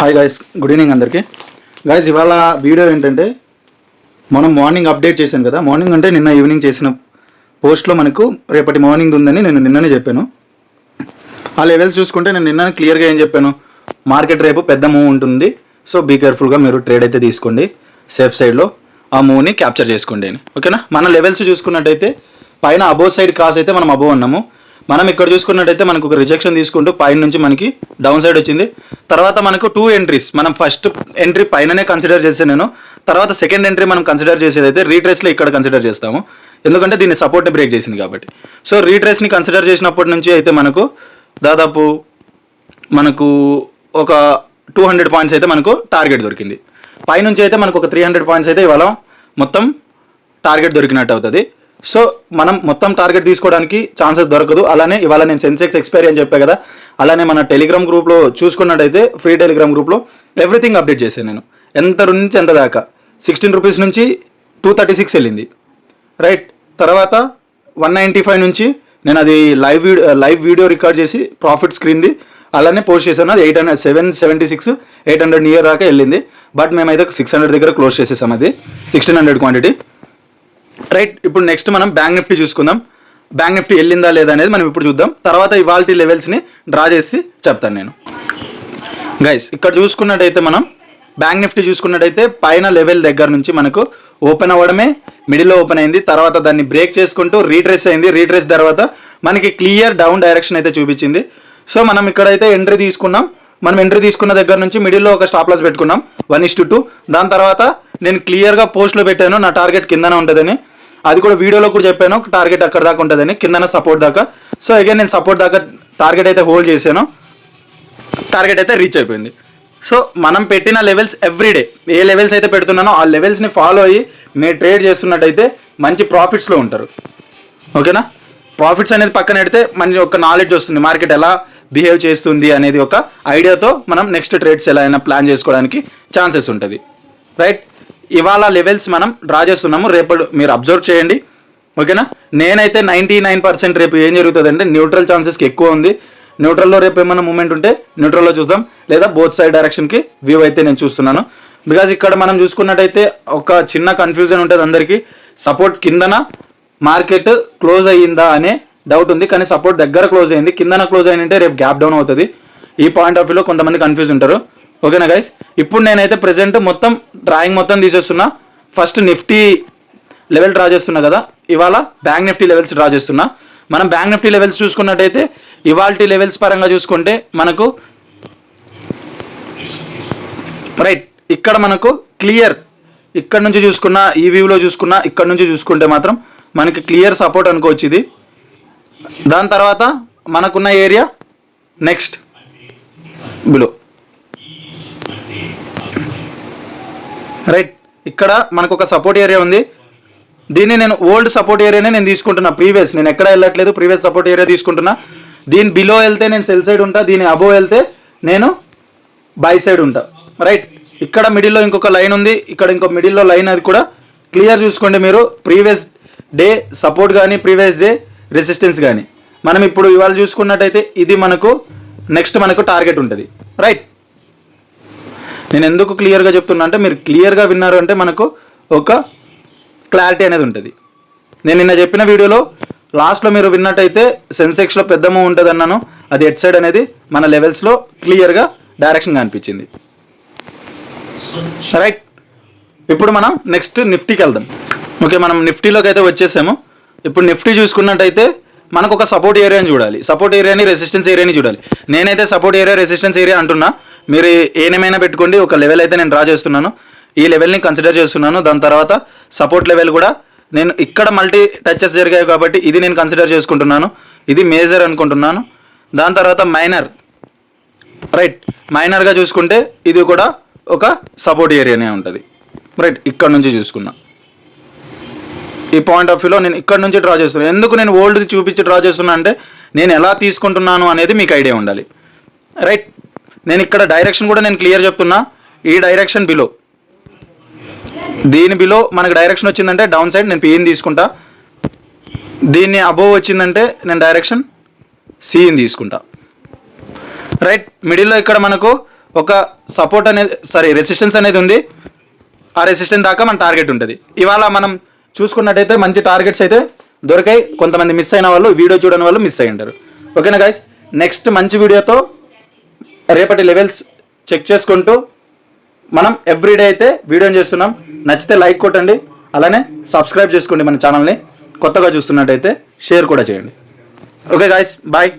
Hi guys, good evening అందరికీ. Guys, ఇవాళ video ఏంటంటే మనం మార్నింగ్ అప్డేట్ చేశాను కదా. మార్నింగ్ అంటే నిన్న ఈవినింగ్ చేసిన పోస్ట్లో మనకు రేపటి మార్నింగ్ ఉందని నేను నిన్ననే చెప్పాను. ఆ లెవెల్స్ చూసుకుంటే నేను నిన్న క్లియర్గా ఏం చెప్పాను, మార్కెట్ రేపు పెద్ద మూవ్ ఉంటుంది, సో బీ కేర్ఫుల్గా మీరు ట్రేడ్ అయితే తీసుకోండి, సేఫ్ సైడ్లో ఆ మూవ్ని క్యాప్చర్ చేసుకోండి అని. ఓకేనా. మన లెవెల్స్ చూసుకున్నట్టయితే పైన అబోవ్ సైడ్ క్రాస్ అయితే మనం అబోవ్ అన్నాము. మనం ఇక్కడ చూసుకున్నట్టయితే మనకు ఒక రిజెక్షన్ తీసుకుంటూ పైన నుంచి మనకి డౌన్ సైడ్ వచ్చింది. తర్వాత మనకు 2 ఎంట్రీస్, మనం ఫస్ట్ ఎంట్రీ పైననే కన్సిడర్ చేసాను నేను. తర్వాత సెకండ్ ఎంట్రీ మనం కన్సిడర్ చేసేది అయితే రీట్రేస్లో ఇక్కడ కన్సిడర్ చేస్తాము, ఎందుకంటే దీన్ని సపోర్ట్ బ్రేక్ చేసింది కాబట్టి. సో రీట్రేస్ని కన్సిడర్ చేసినప్పటి నుంచి అయితే మనకు దాదాపు ఒక 200 పాయింట్స్ అయితే మనకు టార్గెట్ దొరికింది. పైనుంచి అయితే మనకు ఒక 300 పాయింట్స్ అయితే ఇవాళ మొత్తం టార్గెట్ దొరికినట్టు అవుతుంది. సో మనం మొత్తం టార్గెట్ తీసుకోవడానికి ఛాన్సెస్ దొరకదు. అలానే ఇవాళ నేను సెన్సెక్స్ ఎక్స్పైరీ అని చెప్పాను కదా, అలానే మన టెలిగ్రామ్ గ్రూప్లో చూసుకున్నట్టయితే ఫ్రీ టెలిగ్రామ్ గ్రూప్లో ఎవ్రీథింగ్ అప్డేట్ చేశాను నేను. ఎంత నుంచి ఎంత దాకా 16 రూపీస్ నుంచి 236 వెళ్ళింది, రైట్. తర్వాత 195 నుంచి నేను అది లైవ్ వీడియో రికార్డ్ చేసి ప్రాఫిట్ స్క్రీన్ది అలానే పోస్ట్ చేశాను. అది 776 800 నియర్ దాకా వెళ్ళింది. బట్ మేమైతే 600 దగ్గర క్లోజ్ చేసేసాం, అది 1600 క్వాంటిటీ, రైట్. ఇప్పుడు నెక్స్ట్ మనం బ్యాంక్ నిఫ్టీ చూసుకుందాం. బ్యాంక్ నిఫ్టీ వెళ్ళిందా లేదా అనేది మనం ఇప్పుడు చూద్దాం. తర్వాత ఇవాల్టి లెవెల్స్ని డ్రా చేసి చెప్తాను నేను. గైస్, ఇక్కడ చూసుకున్నట్టయితే మనం బ్యాంక్ నిఫ్టీ చూసుకున్నట్టయితే పైన లెవెల్ దగ్గర నుంచి మనకు ఓపెన్ అవ్వడమే, మిడిల్లో ఓపెన్ అయింది, తర్వాత దాన్ని బ్రేక్ చేసుకుంటూ రీట్రేస్ అయింది. రీట్రేస్ తర్వాత మనకి క్లియర్ డౌన్ డైరెక్షన్ అయితే చూపించింది. సో మనం ఇక్కడైతే ఎంట్రీ తీసుకున్నాం. మనం ఎంట్రీ తీసుకున్న దగ్గర నుంచి మిడిల్లో ఒక స్టాప్ లాస్ పెట్టుకున్నాం 1:2. దాని తర్వాత నేను క్లియర్గా పోస్ట్లో పెట్టాను నా టార్గెట్ కిందనే ఉంటుందని. అది కూడా వీడియోలో కూడా చెప్పాను, టార్గెట్ అక్కడ దాకా ఉంటుందని, కిందన సపోర్ట్ దాకా. సో అగైన్ నేను సపోర్ట్ దాకా టార్గెట్ అయితే హోల్డ్ చేశాను, టార్గెట్ అయితే రీచ్ అయిపోయింది. సో మనం పెట్టిన లెవెల్స్ ఎవ్రీడే ఏ లెవెల్స్ అయితే పెడుతున్నానో ఆ లెవెల్స్ని ఫాలో అయ్యి మీరు ట్రేడ్ చేస్తున్నట్టయితే మంచి ప్రాఫిట్స్లో ఉంటారు. ఓకేనా. ప్రాఫిట్స్ అనేది పక్కన పెడితే మంచి ఒక నాలెడ్జ్ వస్తుంది, మార్కెట్ ఎలా బిహేవ్ చేస్తుంది అనేది ఒక ఐడియాతో మనం నెక్స్ట్ ట్రేడ్స్ ఎలా అయినా ప్లాన్ చేసుకోవడానికి ఛాన్సెస్ ఉంటుంది, రైట్. ఇవాళ లెవెల్స్ మనం డ్రా చేస్తున్నాము, రేపు మీరు అబ్జర్వ్ చేయండి. ఓకేనా. నేనైతే 99% రేపు ఏం జరుగుతుందంటే న్యూట్రల్ ఛాన్సెస్కి ఎక్కువ ఉంది. న్యూట్రల్లో రేపు ఏమైనా మూమెంట్ ఉంటే న్యూట్రల్లో చూద్దాం, లేదా బోత్ సైడ్ డైరెక్షన్కి వ్యూ అయితే నేను చూస్తున్నాను. బికాజ్ ఇక్కడ మనం చూసుకున్నట్టయితే ఒక చిన్న కన్ఫ్యూజన్ ఉంటుంది అందరికీ, సపోర్ట్ కిందన మార్కెట్ క్లోజ్ అయ్యిందా అనే డౌట్ ఉంది, కానీ సపోర్ట్ దగ్గర క్లోజ్ అయింది. కిందన క్లోజ్ అయిందంటే రేపు గ్యాప్ డౌన్ అవుతుంది. ఈ పాయింట్ ఆఫ్ వ్యూలో కొంతమంది కన్ఫ్యూజ్ ఉంటారు. ఓకేనా గైస్. ఇప్పుడు నేనైతే ప్రెసెంట్ మొత్తం డ్రాయింగ్ మొత్తం తీసేస్తున్నా. ఫస్ట్ నిఫ్టీ లెవెల్ డ్రా చేస్తున్నా కదా, ఇవాళ బ్యాంక్ నిఫ్టీ లెవెల్స్ డ్రా చేస్తున్నా. మనం బ్యాంక్ నిఫ్టీ లెవెల్స్ చూసుకున్నట్టయితే ఇవాల్టి లెవెల్స్ పరంగా చూసుకుంటే మనకు రైట్ ఇక్కడ మనకు క్లియర్, ఇక్కడ నుంచి చూసుకున్నా ఈ వ్యూలో చూసుకున్నా ఇక్కడ నుంచి చూసుకుంటే మాత్రం మనకి క్లియర్ సపోర్ట్ అనుకోవచ్చు ఇది. దాని తర్వాత మనకున్న ఏరియా నెక్స్ట్ బిలో, రైట్. ఇక్కడ మనకు ఒక సపోర్ట్ ఏరియా ఉంది, దీన్ని నేను ఓల్డ్ సపోర్ట్ ఏరియానే నేను తీసుకుంటున్నా. ప్రీవియస్ నేను ఎక్కడ వెళ్ళట్లేదు, ప్రీవియస్ సపోర్ట్ ఏరియా తీసుకుంటున్నా. దీని బిలో వెళ్తే నేను సెల్ సైడ్ ఉంటా, దీని అబోవ్ వెళ్తే నేను బై సైడ్ ఉంటా, రైట్. ఇక్కడ మిడిల్లో ఇంకొక లైన్ ఉంది, ఇక్కడ ఇంకో మిడిల్లో లైన్, అది కూడా క్లియర్ చూసుకోండి మీరు. ప్రీవియస్ డే సపోర్ట్ కానీ ప్రీవియస్ డే రెసిస్టెన్స్ కానీ. మనం ఇప్పుడు ఇవాళ చూసుకున్నట్టయితే ఇది మనకు నెక్స్ట్ మనకు టార్గెట్ ఉంటుంది, రైట్. నేను ఎందుకు క్లియర్గా చెప్తున్నా అంటే మీరు క్లియర్గా విన్నారు అంటే మనకు ఒక క్లారిటీ అనేది ఉంటుంది. నేను నిన్న చెప్పిన వీడియోలో లాస్ట్లో మీరు విన్నట్టయితే సెన్సెక్స్లో పెద్ద మూవ్ ఉంటుంది అన్నాను, అది ఎట్ సైడ్ అనేది మన లెవెల్స్లో క్లియర్గా డైరెక్షన్ కనిపించింది, రైట్. ఇప్పుడు మనం నెక్స్ట్ నిఫ్టీకి వెళ్దాం. ఓకే, మనం నిఫ్టీలోకి అయితే వచ్చేసాము. ఇప్పుడు నిఫ్టీ చూసుకున్నట్టయితే మనకు ఒక సపోర్ట్ ఏరియాని చూడాలి, సపోర్ట్ ఏరియాని రెసిస్టెన్స్ ఏరియాని చూడాలి. నేనైతే సపోర్ట్ ఏరియా రెసిస్టెన్స్ ఏరియా అంటున్నా, మీరు ఏమైనా పెట్టుకోండి. ఒక లెవెల్ అయితే నేను డ్రా చేస్తున్నాను, ఈ లెవెల్ని కన్సిడర్ చేస్తున్నాను. దాని తర్వాత సపోర్ట్ లెవెల్ కూడా నేను ఇక్కడ మల్టీ టచెస్ జరిగాయి కాబట్టి ఇది నేను కన్సిడర్ చేసుకుంటున్నాను, ఇది మేజర్ అనుకుంటున్నాను. దాని తర్వాత మైనర్, రైట్. మైనర్గా చూసుకుంటే ఇది కూడా ఒక సపోర్ట్ ఏరియానే ఉంటుంది, రైట్. ఇక్కడ నుంచి చూసుకున్నా ఈ పాయింట్ ఆఫ్ వ్యూలో నేను ఇక్కడ నుంచి డ్రా చేస్తున్నాను. ఎందుకు నేను ఓల్డ్ది చూపించి డ్రా చేస్తున్నా అంటే నేను ఎలా తీసుకుంటున్నాను అనేది మీకు ఐడియా ఉండాలి, రైట్. నేను ఇక్కడ డైరెక్షన్ కూడా నేను క్లియర్ చెప్తున్నా. ఈ డైరెక్షన్ బిలో, దీని బిలో మనకు డైరెక్షన్ వచ్చిందంటే డౌన్ సైడ్ నేను పిని తీసుకుంటా. దీన్ని అబోవ్ వచ్చిందంటే నేను డైరెక్షన్ సిని తీసుకుంటా, రైట్. మిడిల్లో ఇక్కడ మనకు ఒక సపోర్ట్ అనేది రెసిస్టెన్స్ అనేది ఉంది. ఆ రెసిస్టెన్స్ దాకా మన టార్గెట్ ఉంటుంది. ఇవాళ మనం చూసుకున్నట్టయితే మంచి టార్గెట్స్ అయితే దొరికాయి. కొంతమంది మిస్ అయిన వాళ్ళు, వీడియో చూడని వాళ్ళు మిస్ అయ్యి ఉంటారు. ఓకేనా గైస్, నెక్స్ట్ మంచి వీడియోతో రేపటి లెవెల్స్ చెక్ చేసుకుంటూ మనం ఎవ్రీడే అయితే వీడియోని చేస్తున్నాం. నచ్చితే లైక్ కొట్టండి, అలానే సబ్స్క్రైబ్ చేసుకోండి మన ఛానల్ని. కొత్తగా చూస్తున్నట్టయితే షేర్ కూడా చేయండి. Okay guys, bye.